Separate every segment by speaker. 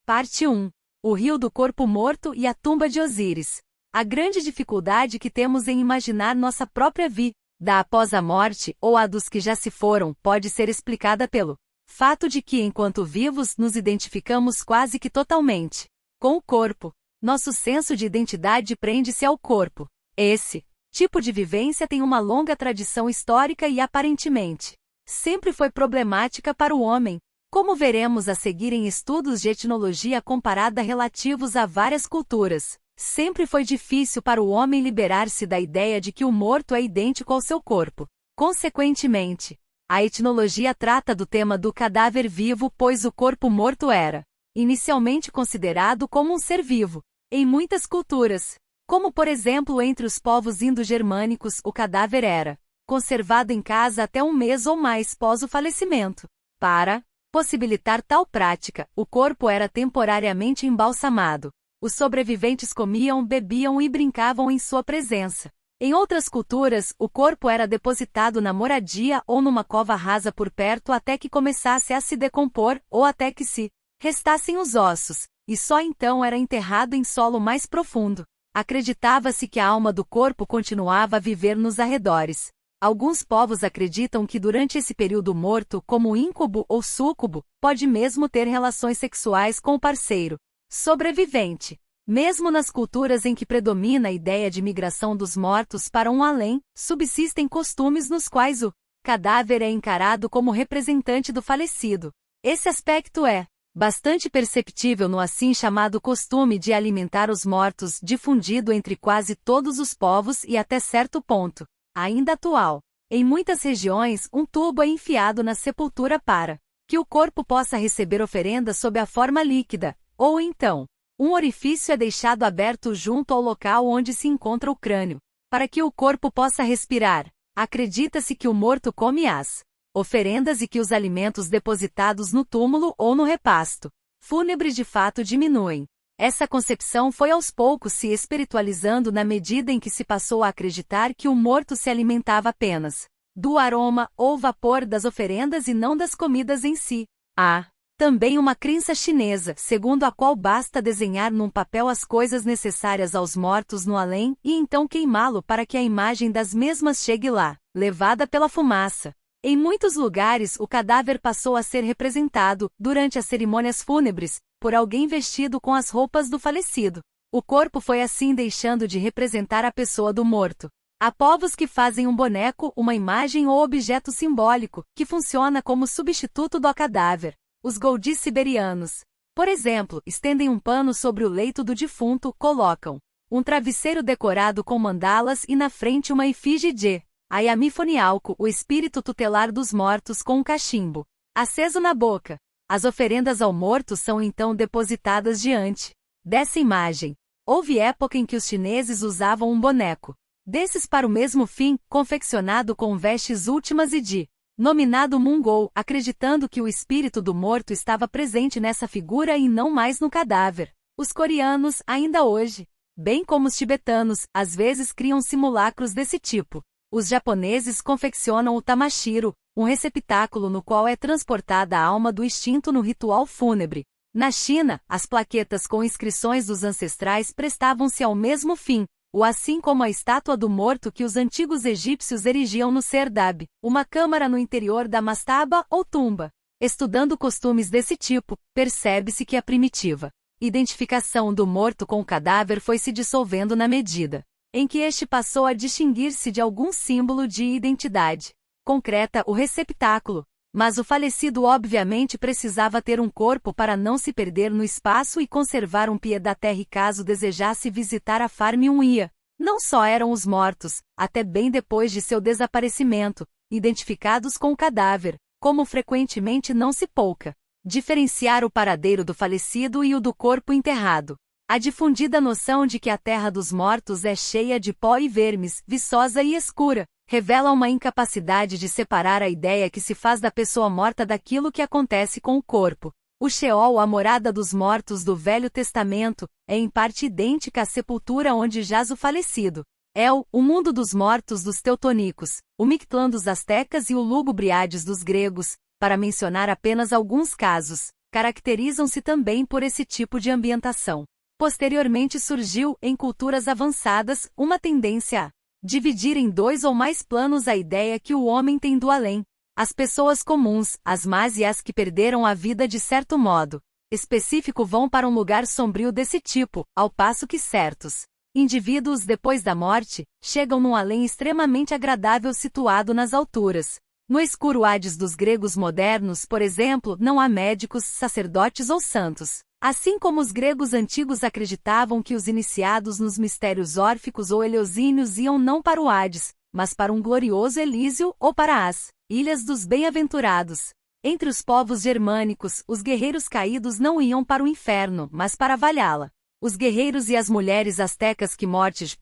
Speaker 1: Parte 1. O rio do corpo morto e a tumba de Osíris. A grande dificuldade que temos em imaginar nossa própria vida após a morte ou a dos que já se foram pode ser explicada pelo fato de que, enquanto vivos, nos identificamos quase que totalmente com o corpo. Nosso senso de identidade prende-se ao corpo. Esse tipo de vivência tem uma longa tradição histórica e aparentemente sempre foi problemática para o homem, como veremos a seguir em estudos de etnologia comparada relativos a várias culturas. Sempre foi difícil para o homem liberar-se da ideia de que o morto é idêntico ao seu corpo. Consequentemente, a etnologia trata do tema do cadáver vivo, pois o corpo morto era inicialmente considerado como um ser vivo. Em muitas culturas, como por exemplo entre os povos indo-germânicos, o cadáver era conservado em casa até um mês ou mais pós o falecimento. Para possibilitar tal prática, o corpo era temporariamente embalsamado. Os sobreviventes comiam, bebiam e brincavam em sua presença. Em outras culturas, o corpo era depositado na moradia ou numa cova rasa por perto até que começasse a se decompor ou até que se restassem os ossos, e só então era enterrado em solo mais profundo. Acreditava-se que a alma do corpo continuava a viver nos arredores. Alguns povos acreditam que durante esse período morto, como íncube ou súcubo, pode mesmo ter relações sexuais com o parceiro sobrevivente. Mesmo nas culturas em que predomina a ideia de migração dos mortos para um além, subsistem costumes nos quais o cadáver é encarado como representante do falecido. Esse aspecto é bastante perceptível no assim chamado costume de alimentar os mortos, difundido entre quase todos os povos e até certo ponto ainda atual. Em muitas regiões, um tubo é enfiado na sepultura para que o corpo possa receber oferendas sob a forma líquida, ou então, um orifício é deixado aberto junto ao local onde se encontra o crânio, para que o corpo possa respirar. Acredita-se que o morto come as oferendas e que os alimentos depositados no túmulo ou no repasto fúnebre de fato diminuem. Essa concepção foi aos poucos se espiritualizando na medida em que se passou a acreditar que o morto se alimentava apenas do aroma ou vapor das oferendas e não das comidas em si. Há também uma crença chinesa, segundo a qual basta desenhar num papel as coisas necessárias aos mortos no além e então queimá-lo para que a imagem das mesmas chegue lá, levada pela fumaça. Em muitos lugares, o cadáver passou a ser representado, durante as cerimônias fúnebres, por alguém vestido com as roupas do falecido. O corpo foi assim deixando de representar a pessoa do morto. Há povos que fazem um boneco, uma imagem ou objeto simbólico, que funciona como substituto do cadáver. Os Goldis siberianos, por exemplo, estendem um pano sobre o leito do defunto, colocam um travesseiro decorado com mandalas e na frente uma efígie de Ayami Fonialco, o espírito tutelar dos mortos, com um cachimbo aceso na boca. As oferendas ao morto são então depositadas diante dessa imagem. Houve época em que os chineses usavam um boneco desses para o mesmo fim, confeccionado com vestes últimas e nominado Mongol, acreditando que o espírito do morto estava presente nessa figura e não mais no cadáver. Os coreanos, ainda hoje, bem como os tibetanos, às vezes criam simulacros desse tipo. Os japoneses confeccionam o tamashiro, um receptáculo no qual é transportada a alma do extinto no ritual fúnebre. Na China, as plaquetas com inscrições dos ancestrais prestavam-se ao mesmo fim, assim como a estátua do morto que os antigos egípcios erigiam no serdab, uma câmara no interior da mastaba ou tumba. Estudando costumes desse tipo, percebe-se que a primitiva identificação do morto com o cadáver foi se dissolvendo na medida em que este passou a distinguir-se de algum símbolo de identidade concreta, o receptáculo. Mas o falecido obviamente precisava ter um corpo para não se perder no espaço e conservar um pied à terre caso desejasse visitar a Farm-1-ia. Não só eram os mortos, até bem depois de seu desaparecimento, identificados com o cadáver, como frequentemente não se pouca diferenciar o paradeiro do falecido e o do corpo enterrado. A difundida noção de que a terra dos mortos é cheia de pó e vermes, viçosa e escura, revela uma incapacidade de separar a ideia que se faz da pessoa morta daquilo que acontece com o corpo. O Sheol, a morada dos mortos do Velho Testamento, é em parte idêntica à sepultura onde jaz o falecido. El, o mundo dos mortos dos teutonicos, o Mictlã dos astecas e o lúgubre Hades dos gregos, para mencionar apenas alguns casos. caracterizam-se também por esse tipo de ambientação. Posteriormente surgiu, em culturas avançadas, uma tendência a dividir em 2 ou mais planos a ideia que o homem tem do além. As pessoas comuns, as más e as que perderam a vida de certo modo específico vão para um lugar sombrio desse tipo, ao passo que certos indivíduos depois da morte chegam num além extremamente agradável situado nas alturas. No escuro Hades dos gregos modernos, por exemplo, não há médicos, sacerdotes ou santos. Assim como os gregos antigos acreditavam que os iniciados nos mistérios órficos ou eleusínios iam não para o Hades, mas para um glorioso Elísio ou para as Ilhas dos Bem-aventurados. Entre os povos germânicos, os guerreiros caídos não iam para o inferno, mas para Valhalla. Os guerreiros e as mulheres astecas que mortes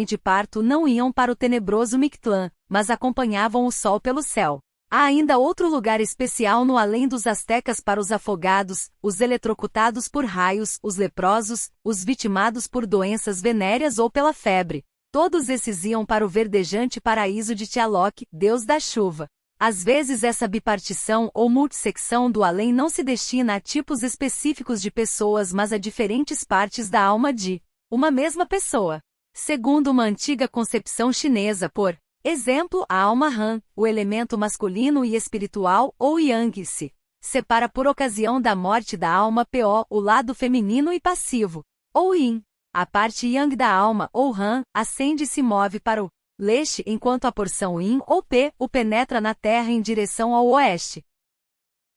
Speaker 1: de parto não iam para o tenebroso Mictlã, mas acompanhavam o sol pelo céu. Há ainda outro lugar especial no além dos astecas para os afogados, os eletrocutados por raios, os leprosos, os vitimados por doenças venéreas ou pela febre. Todos esses iam para o verdejante paraíso de Tialoc, deus da chuva. Às vezes essa bipartição ou multissecção do além não se destina a tipos específicos de pessoas mas a diferentes partes da alma de uma mesma pessoa. Segundo uma antiga concepção chinesa, por exemplo, a alma Han, o elemento masculino e espiritual, ou Yang, se separa por ocasião da morte da alma Po, o lado feminino e passivo, ou Yin, a parte Yang da alma, ou Han, ascende e se move para o leste enquanto a porção Yin ou P o penetra na terra em direção ao oeste.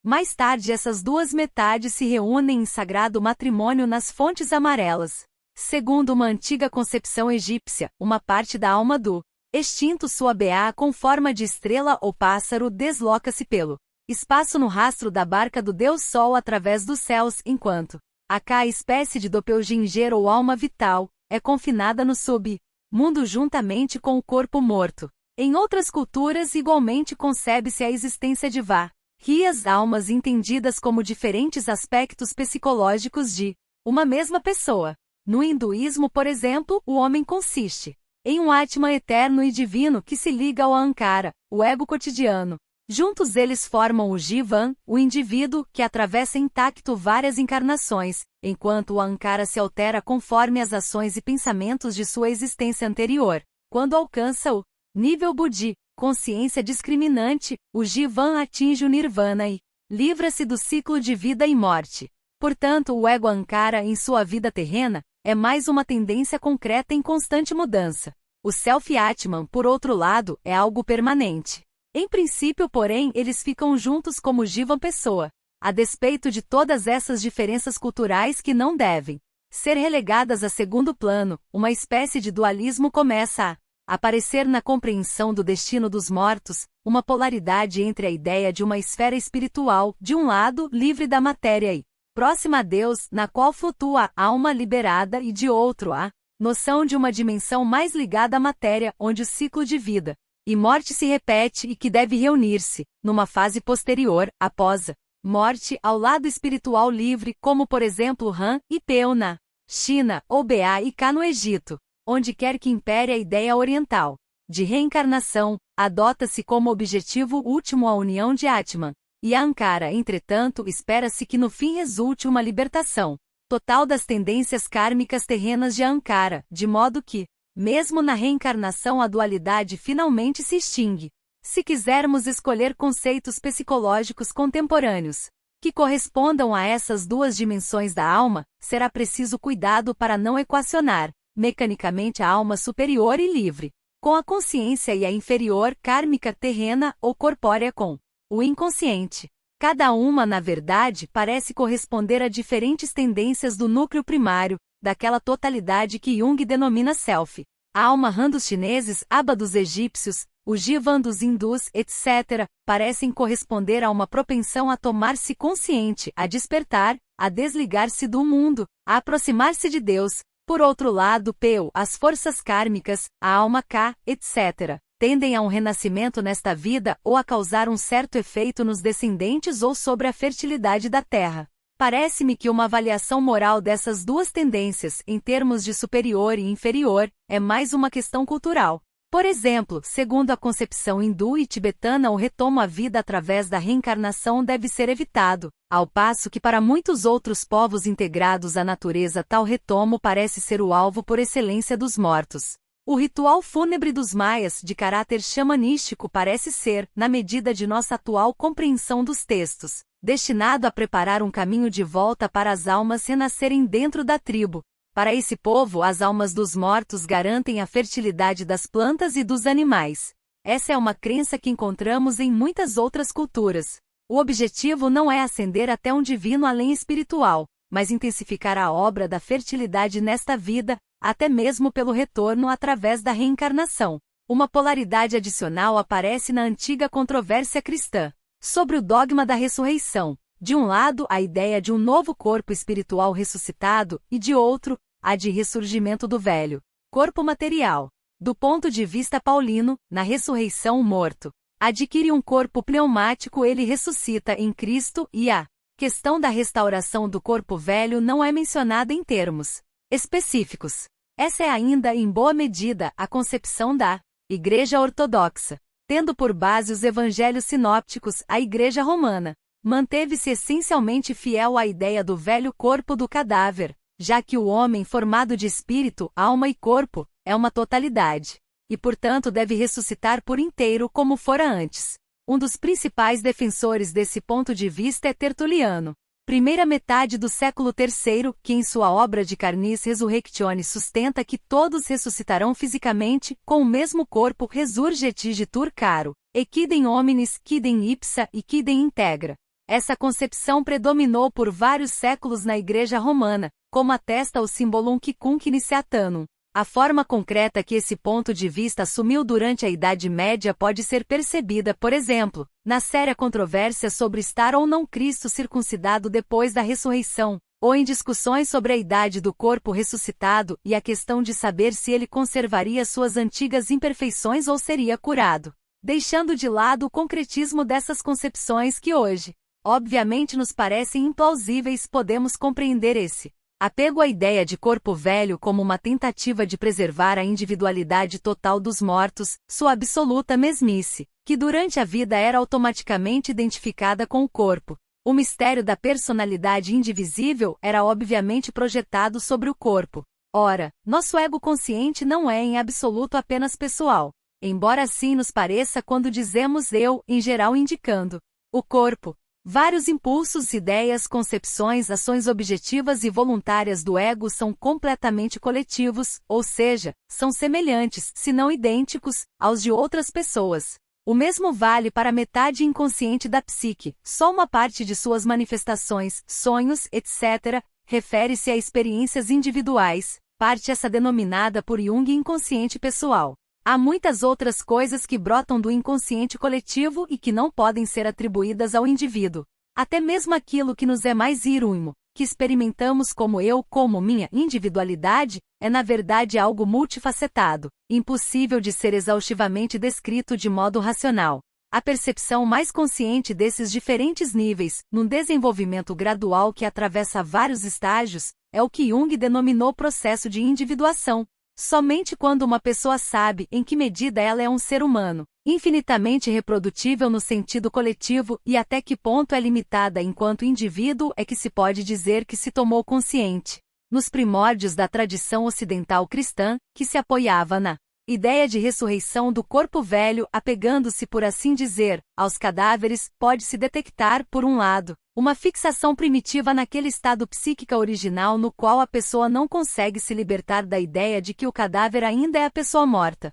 Speaker 1: Mais tarde essas duas metades se reúnem em sagrado matrimônio nas fontes amarelas. Segundo uma antiga concepção egípcia, uma parte da alma do extinto Suabeá com forma de estrela ou pássaro desloca-se pelo espaço no rastro da barca do Deus Sol através dos céus, enquanto a K espécie de Doppelganger ou alma vital é confinada no submundo juntamente com o corpo morto. Em outras culturas igualmente concebe-se a existência de várias almas entendidas como diferentes aspectos psicológicos de uma mesma pessoa. No hinduísmo, por exemplo, o homem consiste em um Atman eterno e divino que se liga ao Ahankara, o ego cotidiano. Juntos eles formam o Jivan, o indivíduo, que atravessa intacto várias encarnações, enquanto o Ahankara se altera conforme as ações e pensamentos de sua existência anterior. Quando alcança o nível Buddhi, consciência discriminante, o Jivan atinge o Nirvana e livra-se do ciclo de vida e morte. Portanto, o ego Ahankara em sua vida terrena é mais uma tendência concreta em constante mudança. O Self-Atman, por outro lado, é algo permanente. Em princípio, porém, eles ficam juntos como Jivan pessoa, a despeito de todas essas diferenças culturais que não devem ser relegadas a segundo plano. Uma espécie de dualismo começa a aparecer na compreensão do destino dos mortos, uma polaridade entre a ideia de uma esfera espiritual, de um lado, livre da matéria e próxima a Deus, na qual flutua a alma liberada, e de outro, a noção de uma dimensão mais ligada à matéria, onde o ciclo de vida e morte se repete e que deve reunir-se, numa fase posterior, após a morte, ao lado espiritual livre, como por exemplo Han e Peu na China, ou Ba e Ka no Egito. Onde quer que impere a ideia oriental de reencarnação, adota-se como objetivo último a união de Atman e Ahankara. Entretanto, espera-se que no fim resulte uma libertação total das tendências kármicas terrenas de Ahankara, de modo que, mesmo na reencarnação, a dualidade finalmente se extingue. Se quisermos escolher conceitos psicológicos contemporâneos que correspondam a essas duas dimensões da alma, será preciso cuidado para não equacionar mecanicamente a alma superior e livre com a consciência e a inferior kármica terrena ou corpórea com o inconsciente. Cada uma, na verdade, parece corresponder a diferentes tendências do núcleo primário, daquela totalidade que Jung denomina Self. A alma Han dos chineses, Aba dos egípcios, o Jivan dos hindus, etc., parecem corresponder a uma propensão a tomar-se consciente, a despertar, a desligar-se do mundo, a aproximar-se de Deus. Por outro lado, Peu, as forças kármicas, a alma Ka, etc., tendem a um renascimento nesta vida ou a causar um certo efeito nos descendentes ou sobre a fertilidade da terra. Parece-me que uma avaliação moral dessas duas tendências, em termos de superior e inferior, é mais uma questão cultural. Por exemplo, segundo a concepção hindu e tibetana, o retorno à vida através da reencarnação deve ser evitado, ao passo que para muitos outros povos integrados à natureza tal retorno parece ser o alvo por excelência dos mortos. O ritual fúnebre dos maias, de caráter xamanístico, parece ser, na medida de nossa atual compreensão dos textos, destinado a preparar um caminho de volta para as almas renascerem dentro da tribo. Para esse povo, as almas dos mortos garantem a fertilidade das plantas e dos animais. Essa é uma crença que encontramos em muitas outras culturas. O objetivo não é ascender até um divino além espiritual, mas intensificar a obra da fertilidade nesta vida, até mesmo pelo retorno através da reencarnação. Uma polaridade adicional aparece na antiga controvérsia cristã sobre o dogma da ressurreição. De um lado, a ideia de um novo corpo espiritual ressuscitado, e de outro, a de ressurgimento do velho corpo material. Do ponto de vista paulino, na ressurreição o morto adquire um corpo pneumático, ele ressuscita em Cristo, e a questão da restauração do corpo velho não é mencionada em termos específicos. Essa é ainda, em boa medida, a concepção da Igreja Ortodoxa. Tendo por base os evangelhos sinópticos, a Igreja Romana manteve-se essencialmente fiel à ideia do velho corpo do cadáver, já que o homem formado de espírito, alma e corpo, é uma totalidade, e portanto deve ressuscitar por inteiro como fora antes. Um dos principais defensores desse ponto de vista é Tertuliano, primeira metade do século III, que em sua obra de Carnis Resurrectione sustenta que todos ressuscitarão fisicamente, com o mesmo corpo resurget igitur caro, equidem homines, quidem ipsa e quidem integra. Essa concepção predominou por vários séculos na Igreja Romana, como atesta o Symbolum Quicunque Initiatanum. A forma concreta que esse ponto de vista assumiu durante a Idade Média pode ser percebida, por exemplo, na séria controvérsia sobre estar ou não Cristo circuncidado depois da ressurreição, ou em discussões sobre a idade do corpo ressuscitado e a questão de saber se ele conservaria suas antigas imperfeições ou seria curado, deixando de lado o concretismo dessas concepções que hoje, obviamente, nos parecem implausíveis. Podemos compreender esse apego à ideia de corpo velho como uma tentativa de preservar a individualidade total dos mortos, sua absoluta mesmice, que durante a vida era automaticamente identificada com o corpo. O mistério da personalidade indivisível era obviamente projetado sobre o corpo. Ora, nosso ego consciente não é em absoluto apenas pessoal, embora assim nos pareça quando dizemos eu, em geral indicando o corpo. Vários impulsos, ideias, concepções, ações objetivas e voluntárias do ego são completamente coletivos, ou seja, são semelhantes, se não idênticos, aos de outras pessoas. O mesmo vale para a metade inconsciente da psique. Só uma parte de suas manifestações, sonhos, etc., refere-se a experiências individuais, parte essa denominada por Jung inconsciente pessoal. Há muitas outras coisas que brotam do inconsciente coletivo e que não podem ser atribuídas ao indivíduo. Até mesmo aquilo que nos é mais íntimo, que experimentamos como eu, como minha individualidade, é na verdade algo multifacetado, impossível de ser exaustivamente descrito de modo racional. A percepção mais consciente desses diferentes níveis, num desenvolvimento gradual que atravessa vários estágios, é o que Jung denominou processo de individuação. Somente quando uma pessoa sabe em que medida ela é um ser humano, infinitamente reprodutível no sentido coletivo, e até que ponto é limitada enquanto indivíduo, é que se pode dizer que se tomou consciente. Nos primórdios da tradição ocidental cristã, que se apoiava na ideia de ressurreição do corpo velho, apegando-se, por assim dizer, aos cadáveres, pode-se detectar, por um lado, uma fixação primitiva naquele estado psíquico original no qual a pessoa não consegue se libertar da ideia de que o cadáver ainda é a pessoa morta.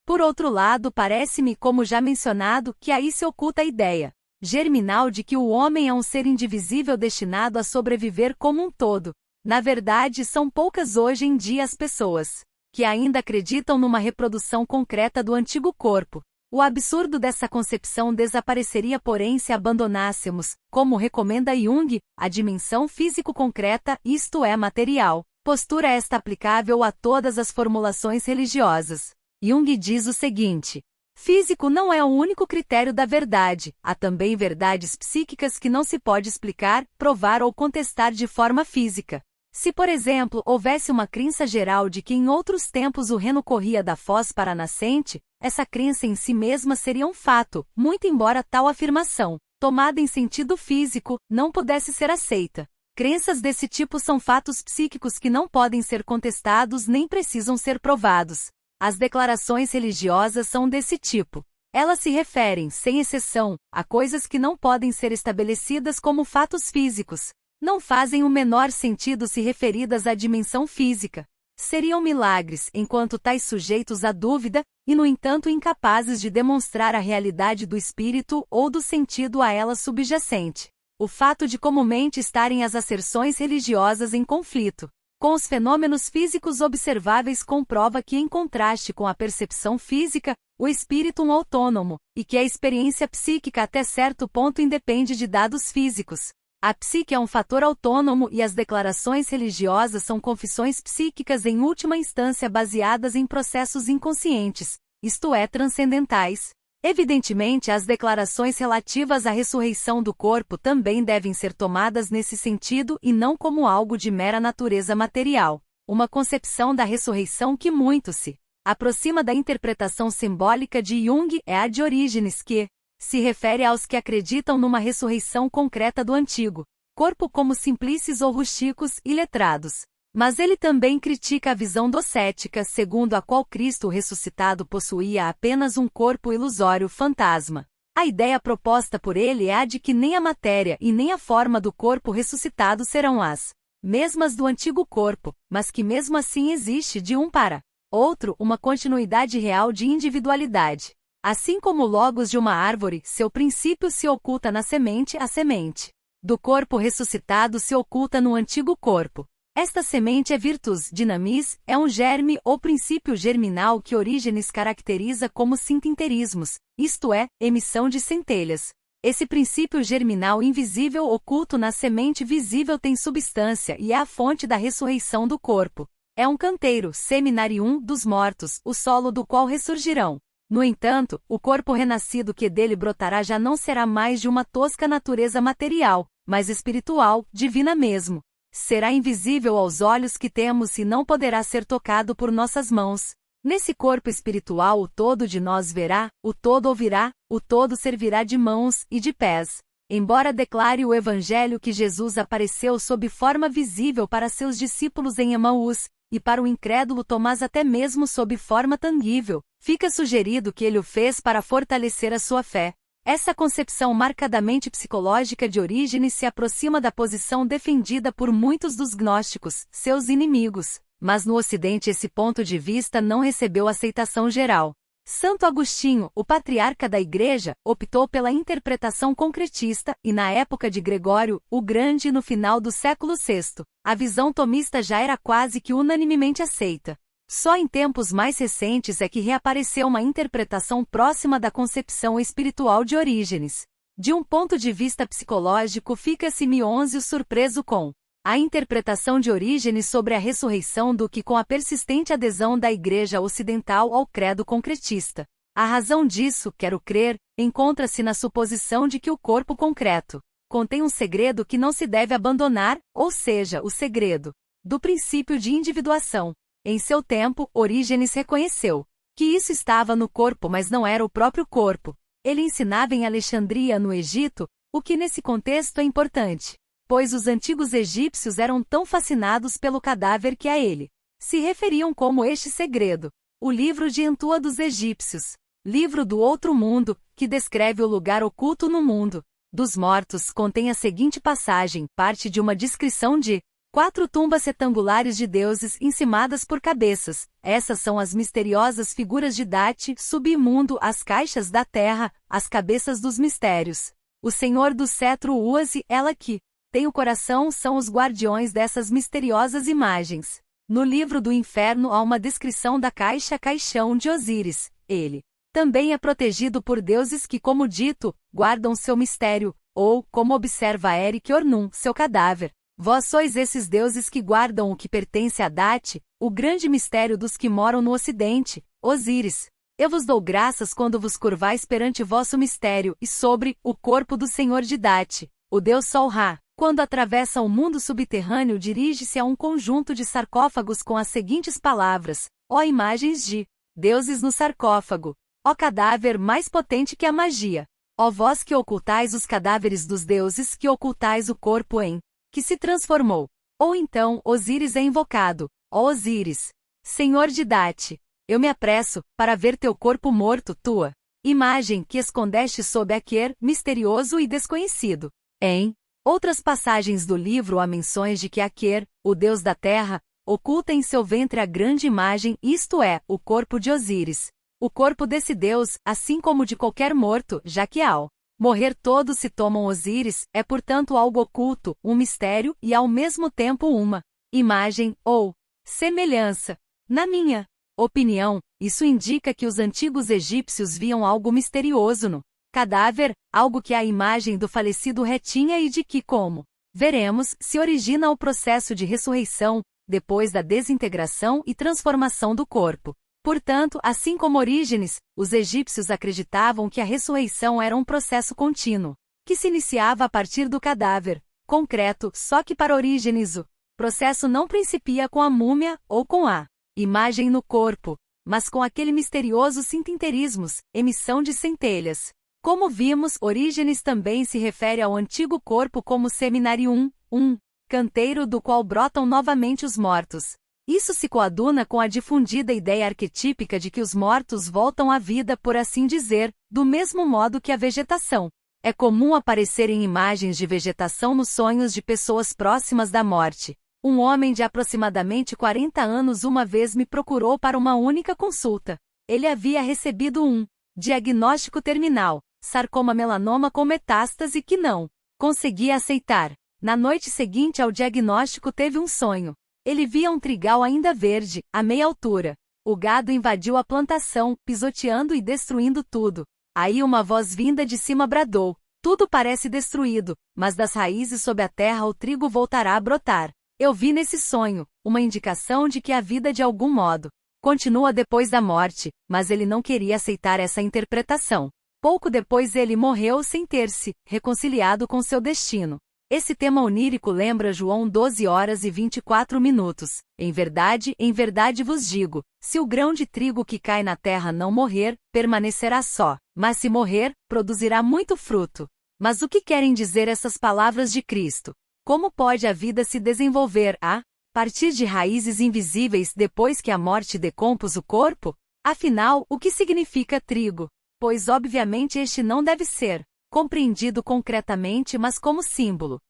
Speaker 1: Por outro lado, parece-me, como já mencionado, que aí se oculta a ideia germinal de que o homem é um ser indivisível destinado a sobreviver como um todo. Na verdade, são poucas hoje em dia as pessoas que ainda acreditam numa reprodução concreta do antigo corpo. O absurdo dessa concepção desapareceria, porém, se abandonássemos, como recomenda Jung, a dimensão físico-concreta, isto é, material. Postura esta aplicável a todas as formulações religiosas. Jung diz o seguinte: físico não é o único critério da verdade, há também verdades psíquicas que não se pode explicar, provar ou contestar de forma física. Se, por exemplo, houvesse uma crença geral de que em outros tempos o reno corria da foz para a nascente, essa crença em si mesma seria um fato, muito embora tal afirmação, tomada em sentido físico, não pudesse ser aceita. Crenças desse tipo são fatos psíquicos que não podem ser contestados nem precisam ser provados. As declarações religiosas são desse tipo. Elas se referem, sem exceção, a coisas que não podem ser estabelecidas como fatos físicos. Não fazem o menor sentido se referidas à dimensão física. Seriam milagres, enquanto tais sujeitos à dúvida, e no entanto incapazes de demonstrar a realidade do espírito ou do sentido a ela subjacente. O fato de comumente estarem as asserções religiosas em conflito com os fenômenos físicos observáveis comprova que, em contraste com a percepção física, o espírito é autônomo, e que a experiência psíquica até certo ponto independe de dados físicos. A psique é um fator autônomo e as declarações religiosas são confissões psíquicas em última instância baseadas em processos inconscientes, isto é, transcendentais. Evidentemente, as declarações relativas à ressurreição do corpo também devem ser tomadas nesse sentido e não como algo de mera natureza material, uma concepção da ressurreição que muito se aproxima da interpretação simbólica de Jung é a de Orígenes que se refere aos que acreditam numa ressurreição concreta do antigo corpo como simplices ou rústicos e letrados. Mas ele também critica a visão docética, segundo a qual Cristo ressuscitado possuía apenas um corpo ilusório fantasma. A ideia proposta por ele é a de que nem a matéria e nem a forma do corpo ressuscitado serão as mesmas do antigo corpo, mas que mesmo assim existe de um para outro uma continuidade real de individualidade. Assim como o logos de uma árvore, seu princípio se oculta na semente, a semente do corpo ressuscitado se oculta no antigo corpo. Esta semente é virtus dinamis, é um germe ou princípio germinal que Orígenes caracteriza como sinteterismos, isto é, emissão de centelhas. Esse princípio germinal invisível oculto na semente visível tem substância e é a fonte da ressurreição do corpo. É um canteiro, seminarium, dos mortos, o solo do qual ressurgirão. No entanto, o corpo renascido que dele brotará já não será mais de uma tosca natureza material, mas espiritual, divina mesmo. Será invisível aos olhos que temos e não poderá ser tocado por nossas mãos. Nesse corpo espiritual o todo de nós verá, o todo ouvirá, o todo servirá de mãos e de pés. Embora declare o Evangelho que Jesus apareceu sob forma visível para seus discípulos em Emaús, e para o incrédulo Tomás até mesmo sob forma tangível, fica sugerido que ele o fez para fortalecer a sua fé. Essa concepção marcadamente psicológica de Orígenes se aproxima da posição defendida por muitos dos gnósticos, seus inimigos, mas no Ocidente esse ponto de vista não recebeu aceitação geral. Santo Agostinho, o patriarca da Igreja, optou pela interpretação concretista e na época de Gregório, o Grande no final do século VI, a visão tomista já era quase que unanimemente aceita. Só em tempos mais recentes é que reapareceu uma interpretação próxima da concepção espiritual de Orígenes. De um ponto de vista psicológico, fica Simeônio surpreso com a interpretação de Orígenes sobre a ressurreição do que com a persistente adesão da Igreja Ocidental ao credo concretista. A razão disso, quero crer, encontra-se na suposição de que o corpo concreto contém um segredo que não se deve abandonar, ou seja, o segredo do princípio de individuação. Em seu tempo, Orígenes reconheceu que isso estava no corpo, mas não era o próprio corpo. Ele ensinava em Alexandria, no Egito, o que nesse contexto é importante, pois os antigos egípcios eram tão fascinados pelo cadáver que a ele se referiam como este segredo. O livro de Entua dos Egípcios, livro do outro mundo, que descreve o lugar oculto no mundo dos mortos, contém a seguinte passagem, parte de uma descrição de 4 tumbas retangulares de deuses encimadas por cabeças. Essas são as misteriosas figuras de Date, submundo, as caixas da terra, as cabeças dos mistérios. O Senhor do cetro Uzi, ela que tem o coração, são os guardiões dessas misteriosas imagens. No livro do inferno há uma descrição da caixa caixão de Osíris. Ele também é protegido por deuses que, como dito, guardam seu mistério, ou, como observa Eric Ornum, seu cadáver. Vós sois esses deuses que guardam o que pertence a Date, o grande mistério dos que moram no Ocidente, Osíris. Eu vos dou graças quando vos curvais perante vosso mistério e sobre o corpo do Senhor de Date, o Deus Sol-Ra. Quando atravessa o mundo subterrâneo, dirige-se a um conjunto de sarcófagos com as seguintes palavras: ó imagens de deuses no sarcófago, ó cadáver mais potente que a magia, ó vós que ocultais os cadáveres dos deuses, que ocultais o corpo em que se transformou. Ou então, Osíris é invocado: ó Osíris, senhor de Date, eu me apresso para ver teu corpo morto, tua imagem que escondeste sob Aquer, misterioso e desconhecido. Em outras passagens do livro há menções de que Aquer, o deus da terra, oculta em seu ventre a grande imagem, isto é, o corpo de Osíris. O corpo desse deus, assim como de qualquer morto, já que ao morrer todos se tomam Osíris, é portanto algo oculto, um mistério e ao mesmo tempo uma imagem ou semelhança. Na minha opinião, isso indica que os antigos egípcios viam algo misterioso no cadáver, algo que a imagem do falecido retinha e de que, como veremos, se origina o processo de ressurreição, depois da desintegração e transformação do corpo. Portanto, assim como Orígenes, os egípcios acreditavam que a ressurreição era um processo contínuo, que se iniciava a partir do cadáver concreto, só que para Orígenes o processo não principia com a múmia ou com a imagem no corpo, mas com aquele misterioso sinterismos, emissão de centelhas. Como vimos, Orígenes também se refere ao antigo corpo como seminarium, um canteiro do qual brotam novamente os mortos. Isso se coaduna com a difundida ideia arquetípica de que os mortos voltam à vida, por assim dizer, do mesmo modo que a vegetação. É comum aparecerem imagens de vegetação nos sonhos de pessoas próximas da morte. Um homem de aproximadamente 40 anos uma vez me procurou para uma única consulta. Ele havia recebido um diagnóstico terminal, sarcoma melanoma com metástase, que não conseguia aceitar. Na noite seguinte ao diagnóstico teve um sonho. Ele via um trigal ainda verde, a meia altura. O gado invadiu a plantação, pisoteando e destruindo tudo. Aí uma voz vinda de cima bradou: tudo parece destruído, mas das raízes sob a terra o trigo voltará a brotar. Eu vi nesse sonho uma indicação de que a vida de algum modo continua depois da morte, mas ele não queria aceitar essa interpretação. Pouco depois ele morreu sem ter se reconciliado com seu destino. Esse tema onírico lembra João 12 horas e 24 minutos. Em verdade vos digo, se o grão de trigo que cai na terra não morrer, permanecerá só, mas se morrer, produzirá muito fruto. Mas o que querem dizer essas palavras de Cristo? Como pode a vida se desenvolver a partir de raízes invisíveis depois que a morte decompôs o corpo? Afinal, o que significa trigo? Pois obviamente este não deve ser compreendido concretamente, mas como símbolo.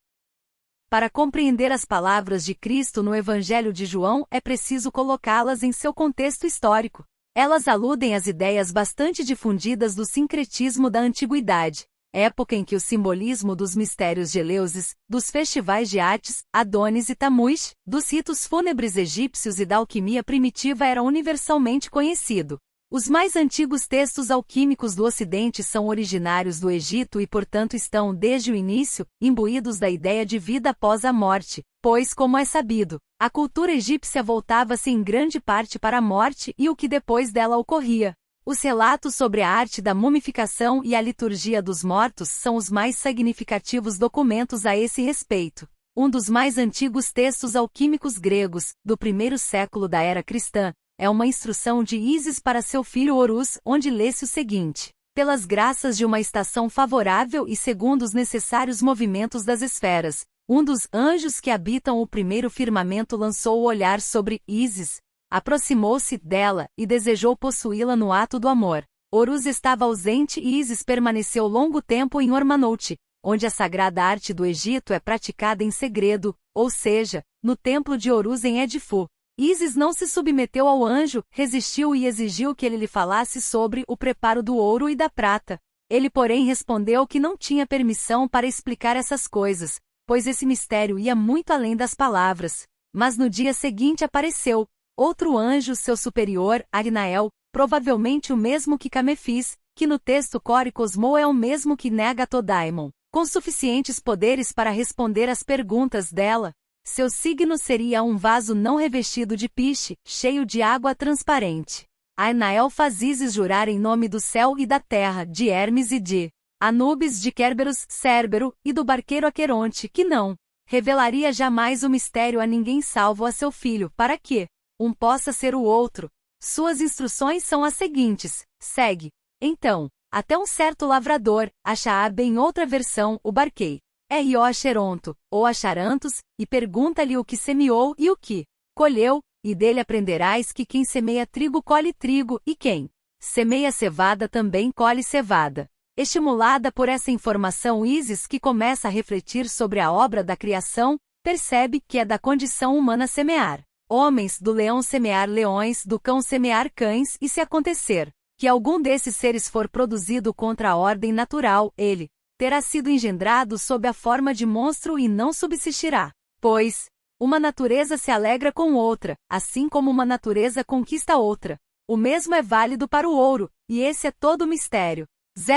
Speaker 1: Para compreender as palavras de Cristo no Evangelho de João, é preciso colocá-las em seu contexto histórico. Elas aludem às ideias bastante difundidas do sincretismo da antiguidade, época em que o simbolismo dos mistérios de Eleusis, dos festivais de Ates, Adonis e Tammuz, dos ritos fúnebres egípcios e da alquimia primitiva era universalmente conhecido. Os mais antigos textos alquímicos do Ocidente são originários do Egito e, portanto, estão, desde o início, imbuídos da ideia de vida após a morte, pois, como é sabido, a cultura egípcia voltava-se em grande parte para a morte e o que depois dela ocorria. Os relatos sobre a arte da mumificação e a liturgia dos mortos são os mais significativos documentos a esse respeito. Um dos mais antigos textos alquímicos gregos, do primeiro século da era cristã, é uma instrução de Ísis para seu filho Horus, onde lê-se o seguinte: pelas graças de uma estação favorável e segundo os necessários movimentos das esferas, um dos anjos que habitam o primeiro firmamento lançou o olhar sobre Ísis, aproximou-se dela e desejou possuí-la no ato do amor. Horus estava ausente e Ísis permaneceu longo tempo em Ormanote, onde a sagrada arte do Egito é praticada em segredo, ou seja, no templo de Horus em Edifu. Ísis não se submeteu ao anjo, resistiu e exigiu que ele lhe falasse sobre o preparo do ouro e da prata. Ele, porém, respondeu que não tinha permissão para explicar essas coisas, pois esse mistério ia muito além das palavras. Mas no dia seguinte apareceu outro anjo, seu superior, Agnael, provavelmente o mesmo que Camefis, que no texto Coricosmo é o mesmo que Negatodaimon, com suficientes poderes para responder às perguntas dela. Seu signo seria um vaso não revestido de piche, cheio de água transparente. Agnael faz Ísis jurar em nome do céu e da terra, de Hermes e de Anubis de Kerberos, Cérbero, e do barqueiro Aqueronte, que não revelaria jamais o mistério a ninguém salvo a seu filho, para que um possa ser o outro. Suas instruções são as seguintes: segue, então, até um certo lavrador, Achaab em outra versão, o barquei, R.O. Acheronto, ou Acharantos, e pergunta-lhe o que semeou e o que colheu, e dele aprenderás que quem semeia trigo colhe trigo, e quem semeia cevada também colhe cevada. Estimulada por essa informação, Ísis, que começa a refletir sobre a obra da criação, percebe que é da condição humana semear homens, do leão semear leões, do cão semear cães, e se acontecer que algum desses seres for produzido contra a ordem natural, ele terá sido engendrado sob a forma de monstro e não subsistirá. Pois uma natureza se alegra com outra, assim como uma natureza conquista outra. O mesmo é válido para o ouro, e esse é todo o mistério.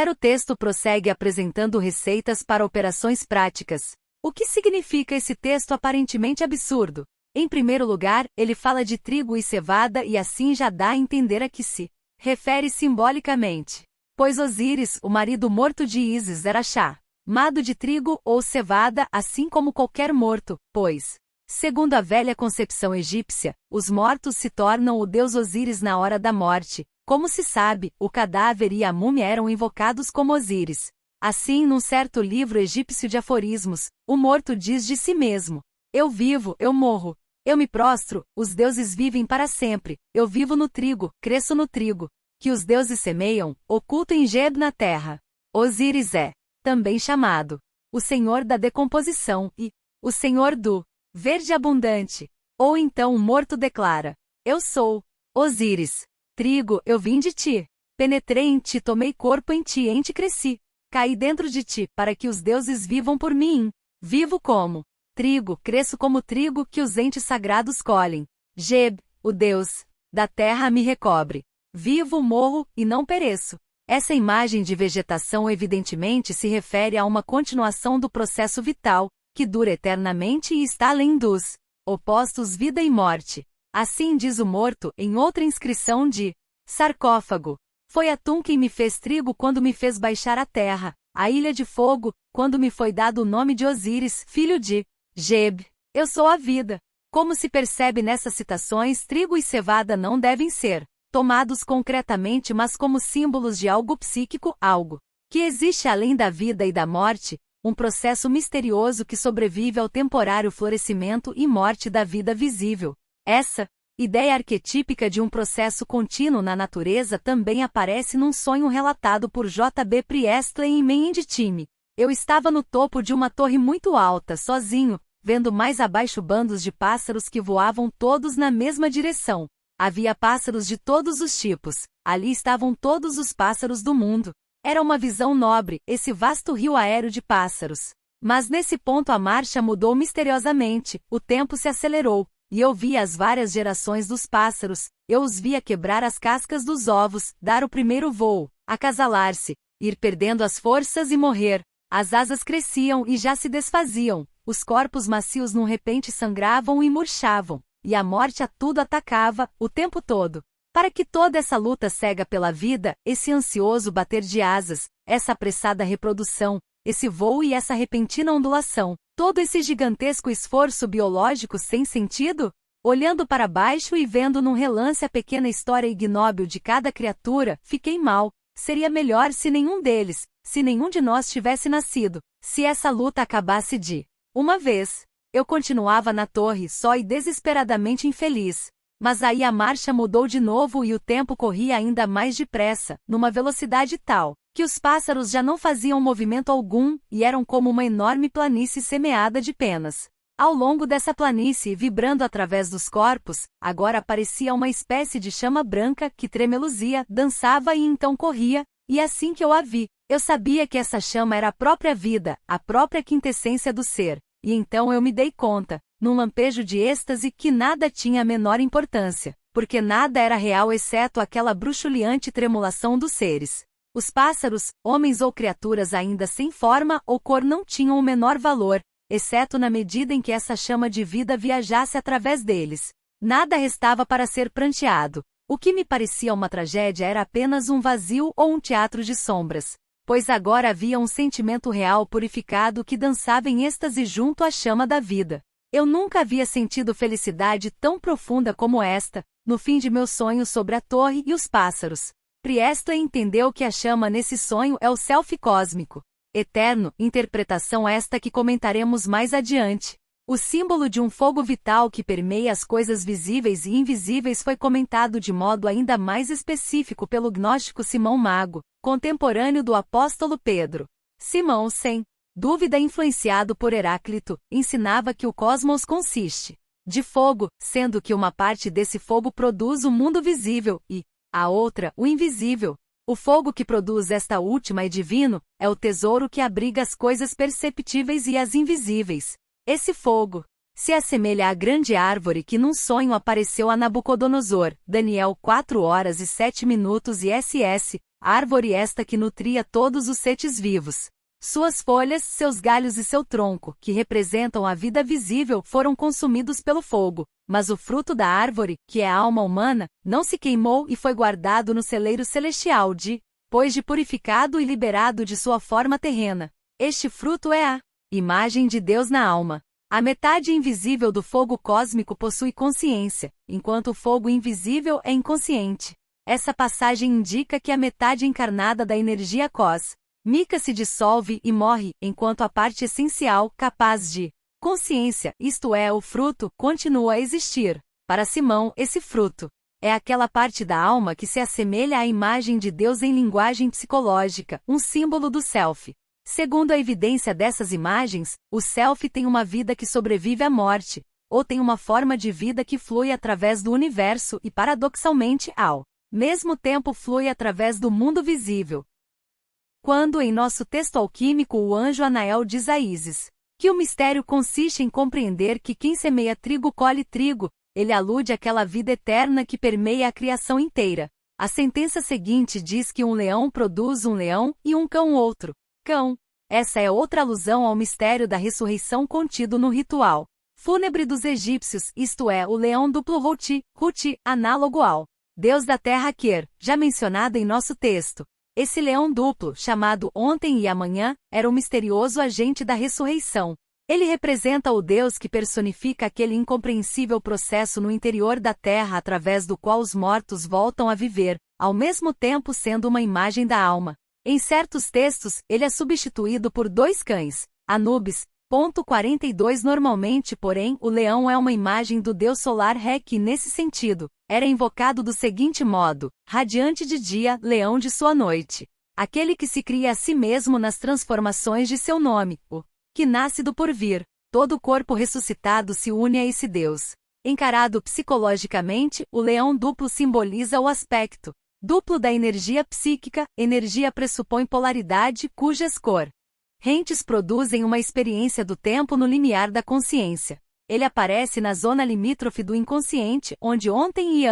Speaker 1: O texto prossegue apresentando receitas para operações práticas. O que significa esse texto aparentemente absurdo? Em primeiro lugar, ele fala de trigo e cevada e assim já dá a entender a que se refere simbolicamente. Pois Osíris, o marido morto de Ísis, era chamado de trigo ou cevada, assim como qualquer morto, pois, segundo a velha concepção egípcia, os mortos se tornam o deus Osíris na hora da morte. Como se sabe, o cadáver e a múmia eram invocados como Osíris. Assim, num certo livro egípcio de aforismos, o morto diz de si mesmo: eu vivo, eu morro. Eu me prostro, os deuses vivem para sempre. Eu vivo no trigo, cresço no trigo, que os deuses semeiam, oculto em Geb na terra. Osíris é também chamado o Senhor da decomposição e o Senhor do verde abundante. Ou então o morto declara: eu sou Osíris. Trigo, eu vim de ti. Penetrei em ti, tomei corpo em ti cresci. Caí dentro de ti, para que os deuses vivam por mim. Vivo como trigo, cresço como trigo que os entes sagrados colhem. Geb, o deus da terra, me recobre. Vivo, morro, e não pereço. Essa imagem de vegetação evidentemente se refere a uma continuação do processo vital, que dura eternamente e está além dos opostos vida e morte. Assim diz o morto em outra inscrição de sarcófago. Foi Atum quem me fez trigo quando me fez baixar à terra, a ilha de fogo, quando me foi dado o nome de Osíris, filho de Geb. Eu sou a vida. Como se percebe nessas citações, trigo e cevada não devem ser tomados concretamente, mas como símbolos de algo psíquico, algo que existe além da vida e da morte, um processo misterioso que sobrevive ao temporário florescimento e morte da vida visível. Essa ideia arquetípica de um processo contínuo na natureza também aparece num sonho relatado por J.B. Priestley em Meninditime. Eu estava no topo de uma torre muito alta, sozinho, vendo mais abaixo bandos de pássaros que voavam todos na mesma direção. Havia pássaros de todos os tipos, ali estavam todos os pássaros do mundo. Era uma visão nobre, esse vasto rio aéreo de pássaros. Mas nesse ponto a marcha mudou misteriosamente, o tempo se acelerou. E eu via as várias gerações dos pássaros, eu os via quebrar as cascas dos ovos, dar o primeiro voo, acasalar-se, ir perdendo as forças e morrer. As asas cresciam e já se desfaziam, os corpos macios num repente sangravam e murchavam, e a morte a tudo atacava, o tempo todo. Para que toda essa luta cega pela vida, esse ansioso bater de asas, essa apressada reprodução, esse voo e essa repentina ondulação, todo esse gigantesco esforço biológico sem sentido? Olhando para baixo e vendo num relance a pequena história ignóbil de cada criatura, fiquei mal. Seria melhor se nenhum deles, se nenhum de nós tivesse nascido, se essa luta acabasse de uma vez. Eu continuava na torre só e desesperadamente infeliz. Mas aí a marcha mudou de novo e o tempo corria ainda mais depressa, numa velocidade tal que os pássaros já não faziam movimento algum, e eram como uma enorme planície semeada de penas. Ao longo dessa planície, vibrando através dos corpos, agora aparecia uma espécie de chama branca que tremeluzia, dançava e então corria, e assim que eu a vi, eu sabia que essa chama era a própria vida, a própria quintessência do ser, e então eu me dei conta, num lampejo de êxtase, que nada tinha a menor importância, porque nada era real exceto aquela bruxuleante tremulação dos seres. Os pássaros, homens ou criaturas ainda sem forma ou cor, não tinham o menor valor, exceto na medida em que essa chama de vida viajasse através deles. Nada restava para ser pranteado. O que me parecia uma tragédia era apenas um vazio ou um teatro de sombras. pois agora havia um sentimento real purificado que dançava em êxtase junto à chama da vida. Eu nunca havia sentido felicidade tão profunda como esta, no fim de meu sonho sobre a torre e os pássaros. Priestley entendeu que a chama nesse sonho é o self cósmico. Eterno, interpretação esta que comentaremos mais adiante. O símbolo de um fogo vital que permeia as coisas visíveis e invisíveis foi comentado de modo ainda mais específico pelo gnóstico Simão Mago, contemporâneo do apóstolo Pedro. Simão, sem dúvida influenciado por Heráclito, ensinava que o cosmos consiste de fogo, sendo que uma parte desse fogo produz o mundo visível e a outra, o invisível. O fogo que produz esta última é divino, é o tesouro que abriga as coisas perceptíveis e as invisíveis. Esse fogo se assemelha à grande árvore que num sonho apareceu a Nabucodonosor, Daniel 4h07 e SS, árvore esta que nutria todos os seres vivos. Suas folhas, seus galhos e seu tronco, que representam a vida visível, foram consumidos pelo fogo, mas o fruto da árvore, que é a alma humana, não se queimou e foi guardado no celeiro celestial depois de purificado e liberado de sua forma terrena. Este fruto é a imagem de Deus na alma. A metade invisível do fogo cósmico possui consciência, enquanto o fogo invisível é inconsciente. Essa passagem indica que a metade encarnada da energia cósmica se dissolve e morre, enquanto a parte essencial, capaz de consciência, isto é, o fruto, continua a existir. Para Simão, esse fruto é aquela parte da alma que se assemelha à imagem de Deus em linguagem psicológica, um símbolo do self. Segundo a evidência dessas imagens, o self tem uma vida que sobrevive à morte, ou tem uma forma de vida que flui através do universo e, paradoxalmente, ao mesmo tempo flui através do mundo visível. Quando em nosso texto alquímico o anjo Anael diz a Ísis que o mistério consiste em compreender que quem semeia trigo colhe trigo, ele alude àquela vida eterna que permeia a criação inteira. A sentença seguinte diz que um leão produz um leão e um cão outro cão. Essa é outra alusão ao mistério da ressurreição contido no ritual fúnebre dos egípcios, isto é, o leão duplo Houthi, análogo ao deus da terra Ker, já mencionado em nosso texto. Esse leão duplo, chamado ontem e amanhã, era o misterioso agente da ressurreição. Ele representa o Deus que personifica aquele incompreensível processo no interior da terra através do qual os mortos voltam a viver, ao mesmo tempo sendo uma imagem da alma. Em certos textos, ele é substituído por dois cães, Anubis. 42 Normalmente, porém, o leão é uma imagem do deus solar Re que, nesse sentido, era invocado do seguinte modo: radiante de dia, leão de sua noite. Aquele que se cria a si mesmo nas transformações de seu nome, o que nasce do porvir. Todo o corpo ressuscitado se une a esse deus. Encarado psicologicamente, o leão duplo simboliza o aspecto duplo da energia psíquica. Energia pressupõe polaridade cujas correntes produzem uma experiência do tempo no limiar da consciência. Ele aparece na zona limítrofe do inconsciente, onde ontem e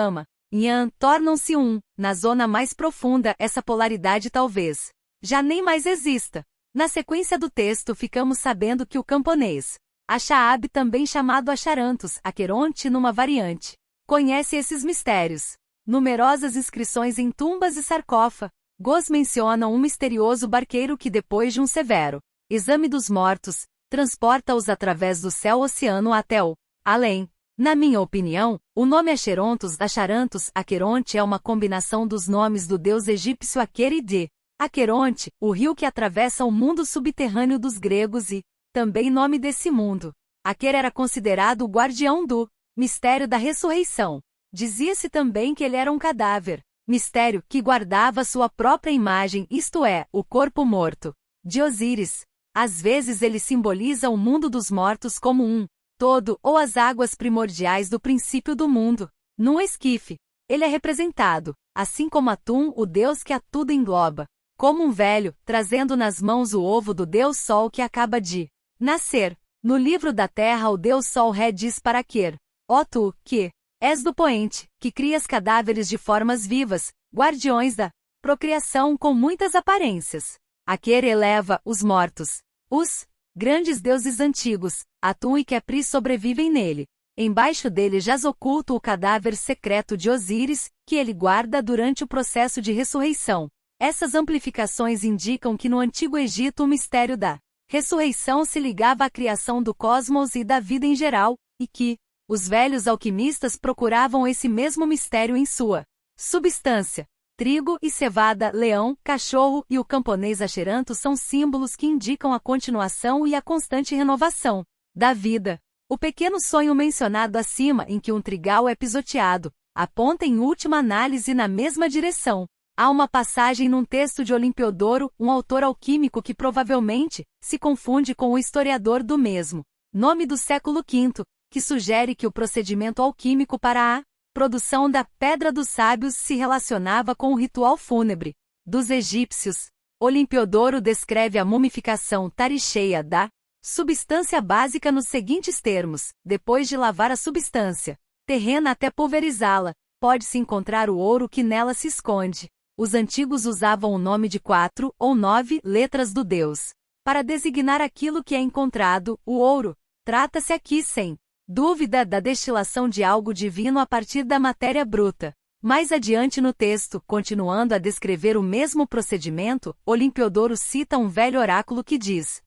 Speaker 1: Yan tornam-se um. Na zona mais profunda, essa polaridade talvez já nem mais exista. Na sequência do texto ficamos sabendo que o camponês Achaab, também chamado Acharantos, Aqueronte numa variante, conhece esses mistérios. Numerosas inscrições em tumbas e sarcófagos mencionam um misterioso barqueiro que, depois de um severo exame dos mortos, transporta-os através do céu-oceano até o além. Na minha opinião, o nome Acharantos, Aqueronte é uma combinação dos nomes do deus egípcio Aker e de Aqueronte, o rio que atravessa o mundo subterrâneo dos gregos e também nome desse mundo. Aker era considerado o guardião do mistério da ressurreição. Dizia-se também que ele era um cadáver, mistério que guardava sua própria imagem, isto é, o corpo morto de Osíris. Às vezes ele simboliza o mundo dos mortos como um todo, ou as águas primordiais do princípio do mundo. Num esquife, ele é representado, assim como Atum, o deus que a tudo engloba, como um velho, trazendo nas mãos o ovo do deus Sol que acaba de nascer. No livro da Terra, o deus Sol Ré diz para Aker: ó tu, que és do poente, que crias cadáveres de formas vivas, guardiões da procriação com muitas aparências. Aker eleva os mortos. Os grandes deuses antigos, Atum e Khepri sobrevivem nele. Embaixo dele jaz oculto o cadáver secreto de Osíris, que ele guarda durante o processo de ressurreição. Essas amplificações indicam que no Antigo Egito o mistério da ressurreição se ligava à criação do cosmos e da vida em geral, e que os velhos alquimistas procuravam esse mesmo mistério em sua substância. Trigo e cevada, leão, cachorro e o camponês acheranto são símbolos que indicam a continuação e a constante renovação da vida. O pequeno sonho mencionado acima, em que um trigal é pisoteado, aponta em última análise na mesma direção. Há uma passagem num texto de Olimpiodoro, um autor alquímico que provavelmente se confunde com o historiador do mesmo nome do século V, que sugere que o procedimento alquímico para a produção da Pedra dos Sábios se relacionava com o ritual fúnebre dos egípcios. Olimpiodoro descreve a mumificação taricheia da substância básica nos seguintes termos: depois de lavar a substância terrena até pulverizá-la, pode-se encontrar o ouro que nela se esconde. Os antigos usavam o nome de 4 ou 9 letras do deus para designar aquilo que é encontrado, o ouro. Trata-se aqui, sem dúvida, da destilação de algo divino a partir da matéria bruta. Mais adiante no texto, continuando a descrever o mesmo procedimento, Olimpiodoro cita um velho oráculo que diz: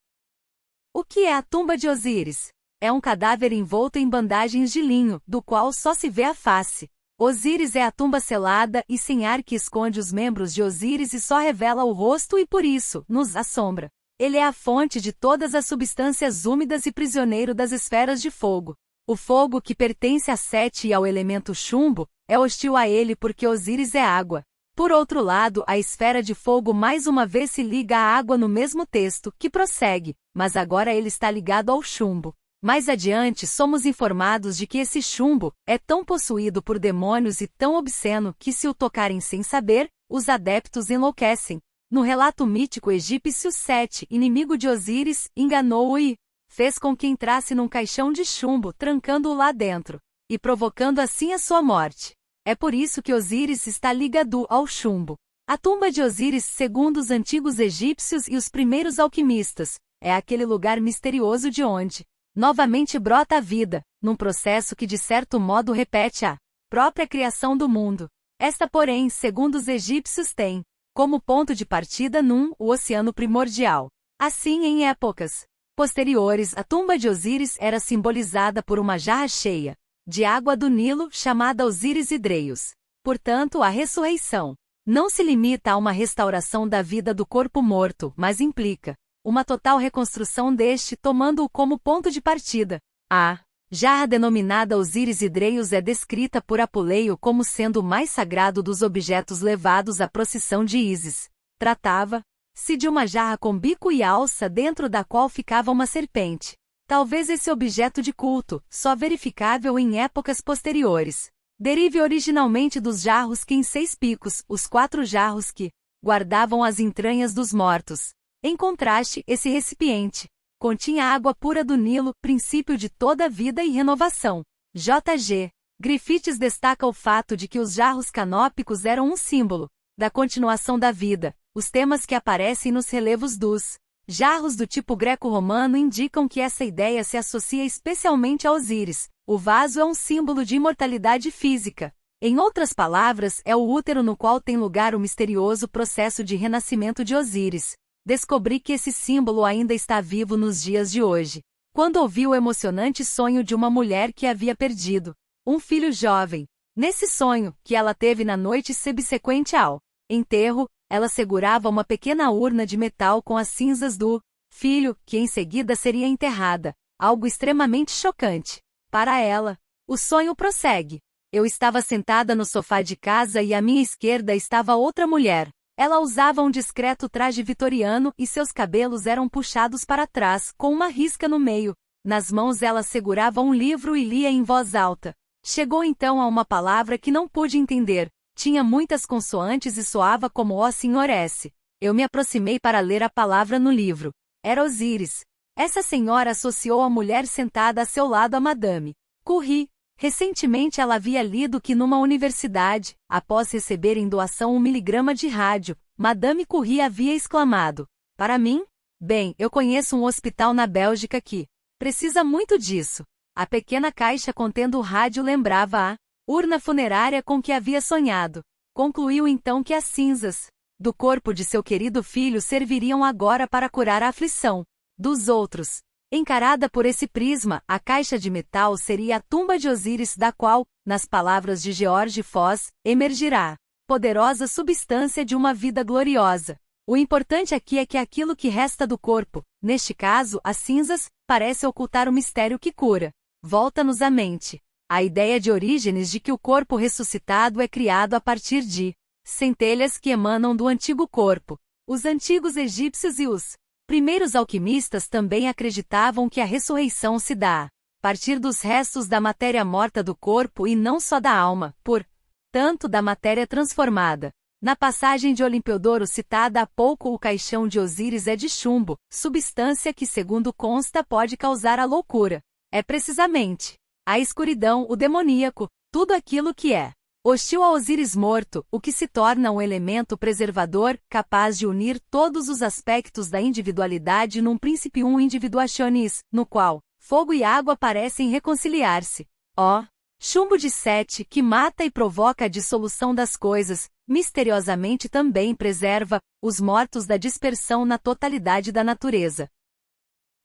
Speaker 1: o que é a tumba de Osíris? É um cadáver envolto em bandagens de linho, do qual só se vê a face. Osíris é a tumba selada e sem ar que esconde os membros de Osíris e só revela o rosto e por isso nos assombra. Ele é a fonte de todas as substâncias úmidas e prisioneiro das esferas de fogo. O fogo, que pertence a Sete e ao elemento chumbo, é hostil a ele porque Osíris é água. Por outro lado, a esfera de fogo mais uma vez se liga à água no mesmo texto, que prossegue, mas agora ele está ligado ao chumbo. Mais adiante somos informados de que esse chumbo é tão possuído por demônios e tão obsceno que, se o tocarem sem saber, os adeptos enlouquecem. No relato mítico egípcio, Sete, inimigo de Osíris, enganou-o e fez com que entrasse num caixão de chumbo, trancando-o lá dentro, e provocando assim a sua morte. É por isso que Osíris está ligado ao chumbo. A tumba de Osíris, segundo os antigos egípcios e os primeiros alquimistas, é aquele lugar misterioso de onde novamente brota a vida, num processo que de certo modo repete a própria criação do mundo. Esta, porém, segundo os egípcios, tem como ponto de partida o oceano primordial. Assim, em épocas posteriores, a tumba de Osíris era simbolizada por uma jarra cheia de água do Nilo, chamada Osíris Hidreios. Portanto, a ressurreição não se limita a uma restauração da vida do corpo morto, mas implica uma total reconstrução deste, tomando-o como ponto de partida. A jarra denominada Osíris Hidreios é descrita por Apuleio como sendo o mais sagrado dos objetos levados à procissão de Ísis. Tratava-se de uma jarra com bico e alça dentro da qual ficava uma serpente. Talvez esse objeto de culto, só verificável em épocas posteriores, derive originalmente dos jarros que em 6 picos, os 4 jarros que guardavam as entranhas dos mortos. Em contraste, esse recipiente continha água pura do Nilo, princípio de toda a vida e renovação. J.G. Griffiths destaca o fato de que os jarros canópicos eram um símbolo da continuação da vida. Os temas que aparecem nos relevos dos jarros do tipo greco-romano indicam que essa ideia se associa especialmente a Osíris. O vaso é um símbolo de imortalidade física. Em outras palavras, é o útero no qual tem lugar o misterioso processo de renascimento de Osíris. Descobri que esse símbolo ainda está vivo nos dias de hoje, quando ouvi o emocionante sonho de uma mulher que havia perdido um filho jovem. Nesse sonho, que ela teve na noite subsequente ao enterro, ela segurava uma pequena urna de metal com as cinzas do filho, que em seguida seria enterrada, algo extremamente chocante. Para ela, o sonho prossegue. Eu estava sentada no sofá de casa e à minha esquerda estava outra mulher. Ela usava um discreto traje vitoriano e seus cabelos eram puxados para trás, com uma risca no meio. Nas mãos ela segurava um livro e lia em voz alta. Chegou então a uma palavra que não pude entender. Tinha muitas consoantes e soava como ó Senhor S. Eu me aproximei para ler a palavra no livro. Era Osíris. Essa senhora associou a mulher sentada a seu lado a Madame Curie. Recentemente ela havia lido que numa universidade, após receber em doação 1 miligrama de rádio, Madame Curie havia exclamado: para mim? Bem, eu conheço um hospital na Bélgica que precisa muito disso. A pequena caixa contendo o rádio lembrava a urna funerária com que havia sonhado. Concluiu então que as cinzas do corpo de seu querido filho serviriam agora para curar a aflição dos outros. Encarada por esse prisma, a caixa de metal seria a tumba de Osíris, da qual, nas palavras de George Foss, emergirá poderosa substância de uma vida gloriosa. O importante aqui é que aquilo que resta do corpo, neste caso, as cinzas, parece ocultar o mistério que cura. Volta-nos à mente a ideia de Orígenes de que o corpo ressuscitado é criado a partir de centelhas que emanam do antigo corpo. Os antigos egípcios e os primeiros alquimistas também acreditavam que a ressurreição se dá a partir dos restos da matéria morta do corpo e não só da alma, portanto da matéria transformada. Na passagem de Olimpiodoro citada há pouco, o caixão de Osíris é de chumbo, substância que, segundo consta, pode causar a loucura. É precisamente a escuridão, o demoníaco, tudo aquilo que é hostil a Osíris morto, o que se torna um elemento preservador, capaz de unir todos os aspectos da individualidade num principium individuationis, no qual fogo e água parecem reconciliar-se. Ó, chumbo de Sete, que mata e provoca a dissolução das coisas, misteriosamente também preserva os mortos da dispersão na totalidade da natureza.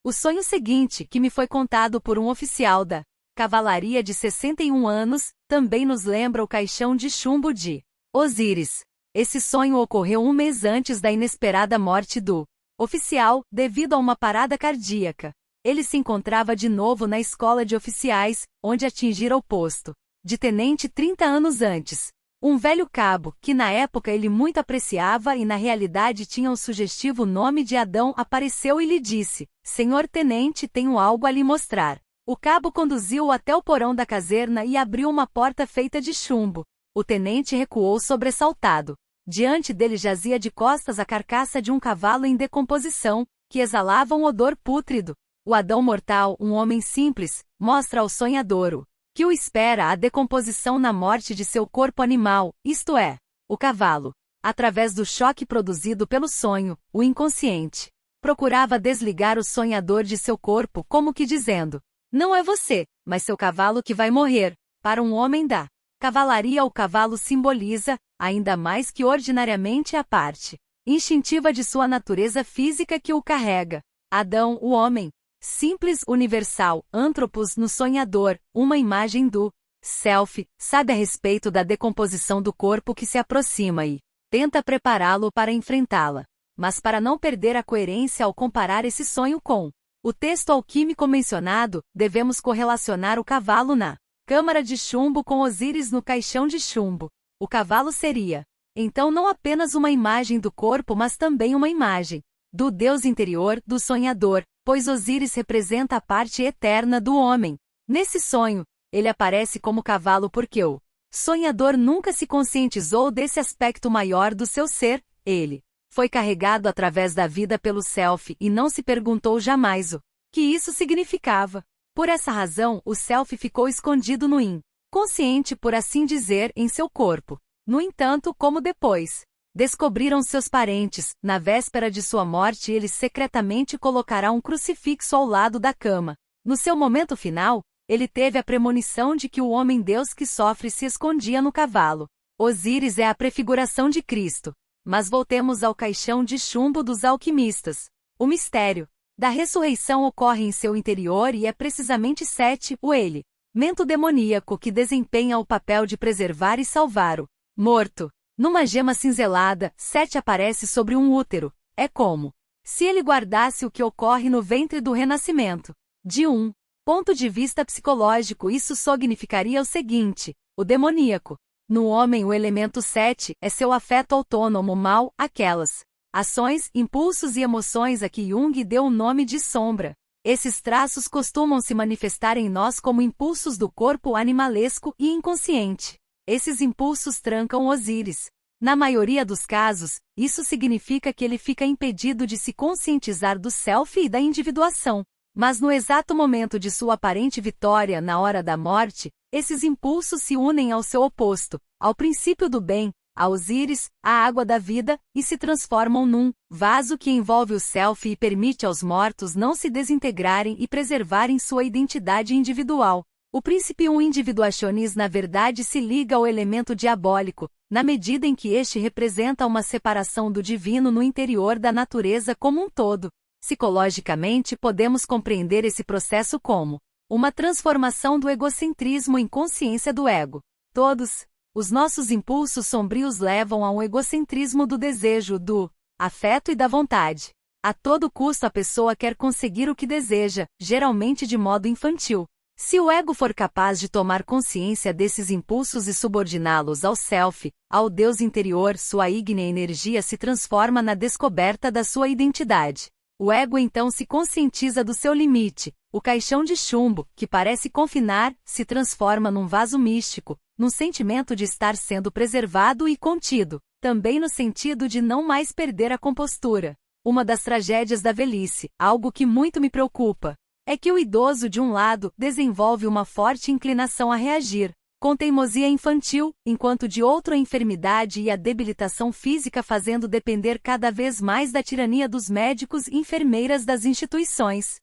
Speaker 1: O sonho seguinte, que me foi contado por um oficial da cavalaria de 61 anos, também nos lembra o caixão de chumbo de Osíris. Esse sonho ocorreu um mês antes da inesperada morte do oficial, devido a uma parada cardíaca. Ele se encontrava de novo na escola de oficiais, onde atingira o posto de tenente 30 anos antes. Um velho cabo, que na época ele muito apreciava e na realidade tinha o sugestivo nome de Adão, apareceu e lhe disse: "Senhor tenente, tenho algo a lhe mostrar." O cabo conduziu-o até o porão da caserna e abriu uma porta feita de chumbo. O tenente recuou sobressaltado. Diante dele jazia de costas a carcaça de um cavalo em decomposição, que exalava um odor pútrido. O Adão mortal, um homem simples, mostra ao sonhador o que o espera a decomposição na morte de seu corpo animal, isto é, o cavalo. Através do choque produzido pelo sonho, o inconsciente procurava desligar o sonhador de seu corpo, como que dizendo: "Não é você, mas seu cavalo que vai morrer." Para um homem da cavalaria, o cavalo simboliza, ainda mais que ordinariamente, a parte instintiva de sua natureza física que o carrega. Adão, o homem simples, universal, antropos no sonhador, uma imagem do self, sabe a respeito da decomposição do corpo que se aproxima e tenta prepará-lo para enfrentá-la. Mas para não perder a coerência ao comparar esse sonho com o texto alquímico mencionado, devemos correlacionar o cavalo na câmara de chumbo com Osíris no caixão de chumbo. O cavalo seria, então, não apenas uma imagem do corpo, mas também uma imagem do Deus interior, do sonhador, pois Osíris representa a parte eterna do homem. Nesse sonho, ele aparece como cavalo porque o sonhador nunca se conscientizou desse aspecto maior do seu ser. Ele foi carregado através da vida pelo self e não se perguntou jamais o que isso significava. Por essa razão, o self ficou escondido no inconsciente, por assim dizer, em seu corpo. No entanto, como depois descobriram seus parentes, na véspera de sua morte ele secretamente colocará um crucifixo ao lado da cama. No seu momento final, ele teve a premonição de que o homem-deus que sofre se escondia no cavalo. Osíris é a prefiguração de Cristo. Mas voltemos ao caixão de chumbo dos alquimistas. O mistério da ressurreição ocorre em seu interior e é precisamente Sete, o elemento demoníaco, que desempenha o papel de preservar e salvar o morto. Numa gema cinzelada, Sete aparece sobre um útero. É como se ele guardasse o que ocorre no ventre do renascimento. De um ponto de vista psicológico, isso significaria o seguinte: o demoníaco no homem, o elemento Sete, é seu afeto autônomo mal, aquelas ações, impulsos e emoções a que Jung deu o nome de sombra. Esses traços costumam se manifestar em nós como impulsos do corpo animalesco e inconsciente. Esses impulsos trancam Osíris. Na maioria dos casos, isso significa que ele fica impedido de se conscientizar do self e da individuação. Mas no exato momento de sua aparente vitória, na hora da morte, esses impulsos se unem ao seu oposto, ao princípio do bem, a Osíris, a água da vida, e se transformam num vaso que envolve o self e permite aos mortos não se desintegrarem e preservarem sua identidade individual. O principium individuationis na verdade se liga ao elemento diabólico, na medida em que este representa uma separação do divino no interior da natureza como um todo. Psicologicamente, podemos compreender esse processo como uma transformação do egocentrismo em consciência do ego. Todos os nossos impulsos sombrios levam a um egocentrismo do desejo, do afeto e da vontade. A todo custo a pessoa quer conseguir o que deseja, geralmente de modo infantil. Se o ego for capaz de tomar consciência desses impulsos e subordiná-los ao self, ao Deus interior, sua ígnea energia se transforma na descoberta da sua identidade. O ego então se conscientiza do seu limite. O caixão de chumbo, que parece confinar, se transforma num vaso místico, num sentimento de estar sendo preservado e contido, também no sentido de não mais perder a compostura. Uma das tragédias da velhice, algo que muito me preocupa, é que o idoso, de um lado, desenvolve uma forte inclinação a reagir, com teimosia infantil, enquanto de outro a enfermidade e a debilitação física fazendo depender cada vez mais da tirania dos médicos e enfermeiras das instituições.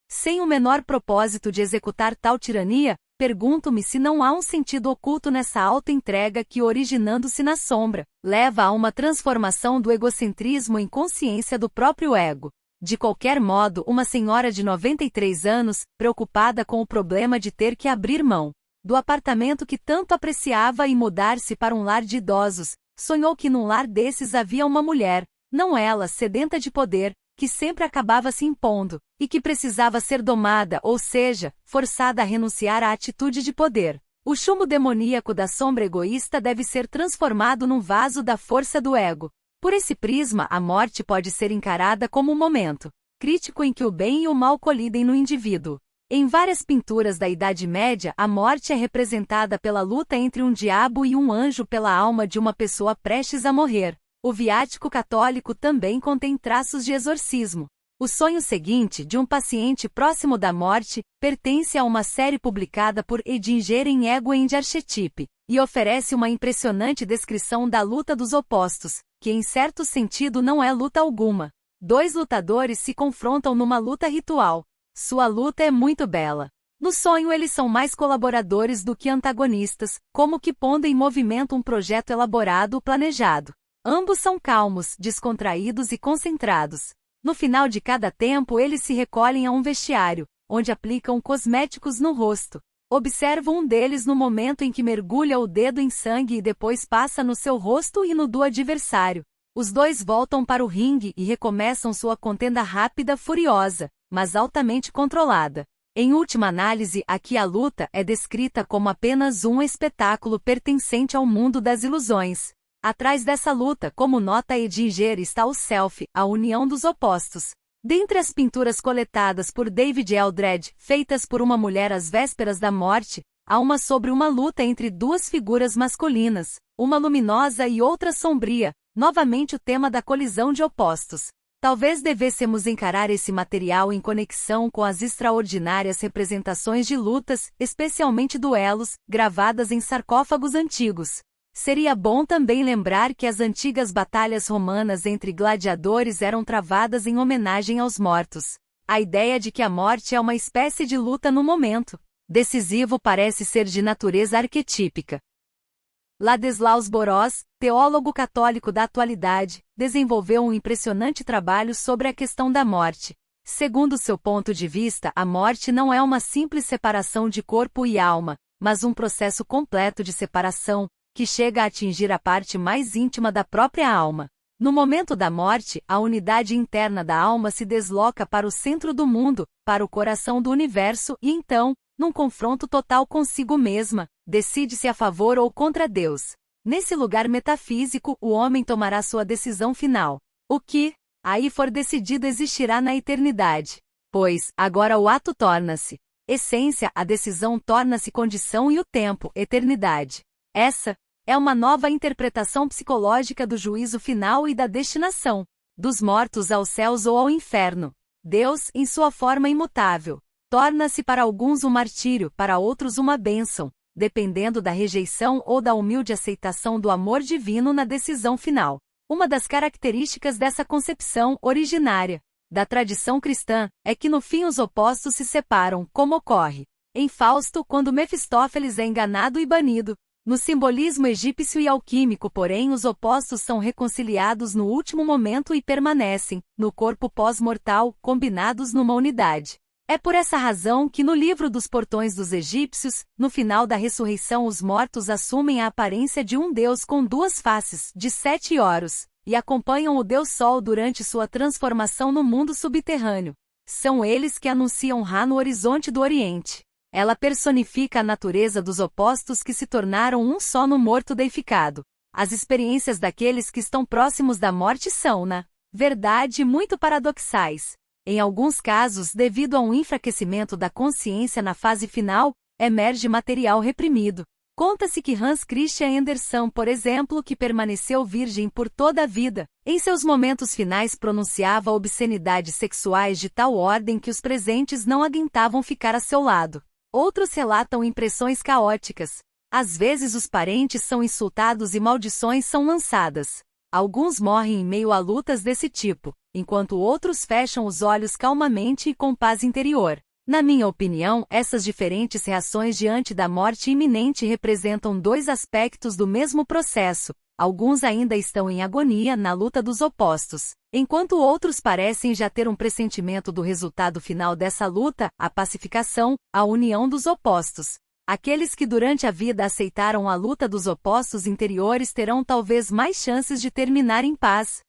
Speaker 1: Sem o menor propósito de executar tal tirania, pergunto-me se não há um sentido oculto nessa auto-entrega que, originando-se na sombra, leva a uma transformação do egocentrismo em consciência do próprio ego. De qualquer modo, uma senhora de 93 anos, preocupada com o problema de ter que abrir mão do apartamento que tanto apreciava e mudar-se para um lar de idosos, sonhou que num lar desses havia uma mulher, não ela, sedenta de poder, que sempre acabava se impondo, e que precisava ser domada, ou seja, forçada a renunciar à atitude de poder. O chumbo demoníaco da sombra egoísta deve ser transformado num vaso da força do ego. Por esse prisma, a morte pode ser encarada como um momento crítico em que o bem e o mal colidem no indivíduo. Em várias pinturas da Idade Média, a morte é representada pela luta entre um diabo e um anjo pela alma de uma pessoa prestes a morrer. O viático católico também contém traços de exorcismo. O sonho seguinte, de um paciente próximo da morte, pertence a uma série publicada por Edinger em Ego and Archetype, e oferece uma impressionante descrição da luta dos opostos, que em certo sentido não é luta alguma. Dois lutadores se confrontam numa luta ritual. Sua luta é muito bela. No sonho eles são mais colaboradores do que antagonistas, como que pondo em movimento um projeto elaborado ou planejado. Ambos são calmos, descontraídos e concentrados. No final de cada tempo eles se recolhem a um vestiário, onde aplicam cosméticos no rosto. Observo um deles no momento em que mergulha o dedo em sangue e depois passa no seu rosto e no do adversário. Os dois voltam para o ringue e recomeçam sua contenda rápida, furiosa, mas altamente controlada. Em última análise, aqui a luta é descrita como apenas um espetáculo pertencente ao mundo das ilusões. Atrás dessa luta, como nota Edinger, está o self, a união dos opostos. Dentre as pinturas coletadas por David Eldred, feitas por uma mulher às vésperas da morte, há uma sobre uma luta entre duas figuras masculinas, uma luminosa e outra sombria, novamente o tema da colisão de opostos. Talvez devêssemos encarar esse material em conexão com as extraordinárias representações de lutas, especialmente duelos, gravadas em sarcófagos antigos. Seria bom também lembrar que as antigas batalhas romanas entre gladiadores eram travadas em homenagem aos mortos. A ideia de que a morte é uma espécie de luta no momento decisivo parece ser de natureza arquetípica. Ladislaus Boros, teólogo católico da atualidade, desenvolveu um impressionante trabalho sobre a questão da morte. Segundo seu ponto de vista, a morte não é uma simples separação de corpo e alma, mas um processo completo de separação, que chega a atingir a parte mais íntima da própria alma. No momento da morte, a unidade interna da alma se desloca para o centro do mundo, para o coração do universo e então, num confronto total consigo mesma, decide-se a favor ou contra Deus. Nesse lugar metafísico, o homem tomará sua decisão final. O que, aí for decidido existirá na eternidade. Pois, agora o ato torna-se essência, a decisão torna-se condição e o tempo, eternidade. Essa é uma nova interpretação psicológica do juízo final e da destinação dos mortos aos céus ou ao inferno. Deus, em sua forma imutável, torna-se para alguns um martírio, para outros uma bênção, dependendo da rejeição ou da humilde aceitação do amor divino na decisão final. Uma das características dessa concepção originária da tradição cristã é que no fim os opostos se separam, como ocorre em Fausto quando Mefistófeles é enganado e banido. No simbolismo egípcio e alquímico, porém, os opostos são reconciliados no último momento e permanecem, no corpo pós-mortal, combinados numa unidade. É por essa razão que no livro dos Portões dos Egípcios, no final da ressurreição, os mortos assumem a aparência de um deus com duas faces, de 7 oros, e acompanham o deus Sol durante sua transformação no mundo subterrâneo. São eles que anunciam Ra no horizonte do Oriente. Ela personifica a natureza dos opostos que se tornaram um só no morto deificado. As experiências daqueles que estão próximos da morte são, na verdade, muito paradoxais. Em alguns casos, devido a um enfraquecimento da consciência na fase final, emerge material reprimido. Conta-se que Hans Christian Andersen, por exemplo, que permaneceu virgem por toda a vida, em seus momentos finais pronunciava obscenidades sexuais de tal ordem que os presentes não aguentavam ficar a seu lado. Outros relatam impressões caóticas. Às vezes os parentes são insultados e maldições são lançadas. Alguns morrem em meio a lutas desse tipo, enquanto outros fecham os olhos calmamente e com paz interior. Na minha opinião, essas diferentes reações diante da morte iminente representam dois aspectos do mesmo processo. Alguns ainda estão em agonia na luta dos opostos, enquanto outros parecem já ter um pressentimento do resultado final dessa luta, a pacificação, a união dos opostos. Aqueles que durante a vida aceitaram a luta dos opostos interiores terão talvez mais chances de terminar em paz.